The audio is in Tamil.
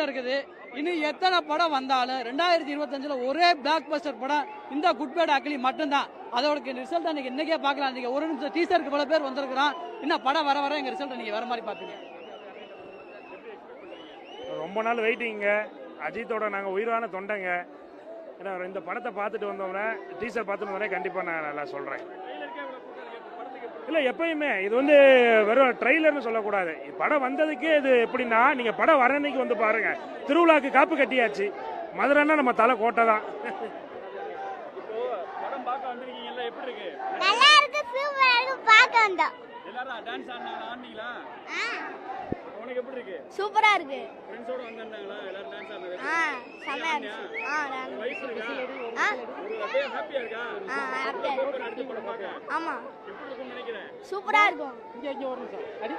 இருக்குது. இன்னும் எத்தனை படம் வந்தாலும் 2025 ஒரே பிளாக் பஸ்டர் படம் இந்த குட் பேட் அக்லி மட்டும்தான். அதோட ரிசல்ட் அன்னைக்கு இன்னைக்கே பார்க்கலாம். நீங்க ஒரு நிமிஷம் டீசருக்கு பல பேர் வந்திருக்கிறான். இன்னும் படம் வர வர எங்க ரிசல்ட் நீங்க வேற மாதிரி பாப்பீங்க. ரொம்ப நாள் வெயிட்டிங்க. அஜித்தோட நாங்கள் உயிரான தொண்டைங்க. ஏன்னா இந்த படத்தை பார்த்துட்டு வந்தோம்னா டீசர் பார்த்துட்டு வந்தோடனே கண்டிப்பாக நான் நல்லா சொல்கிறேன். இல்லை எப்பயுமே இது வந்து வெறும் ட்ரெய்லர்னு சொல்லக்கூடாது. படம் வந்ததுக்கே இது எப்படின்னா நீங்கள் படம் வர அன்னைக்கு வந்து பாருங்க. திருவிழாக்கு காப்பு கட்டியாச்சு. மதுரைன்னா நம்ம தலை கோட்டை தான். படம் பார்க்க வந்திருக்கீங்கல்ல, எப்படி இருக்கு? நல்லா இருக்கு, சூப்பரா இருக்கு, பார்க்க வந்தோம். எல்லாரும் டான்ஸ் ஆடுனீங்களா? உனக்கு எப்படி இருக்கு? சூப்பரா இருக்கு. ஃப்ரெண்ட்ஸோட வந்தாங்களா? எல்லாரும் டான்ஸ் ஆடுனது? செமையா இருக்கு. நான் வைஃப் இருக்கா? அப்படியே ஹாப்பியா இருக்கா? ஹாப்பியா இருக்கு. அடுத்த படம் பார்க்க ஆமா, எப்படி இருக்கும்னு நினைக்கிறேன்? சூப்பரா இருக்கும். இங்க ஒரு நிமிஷம் அடி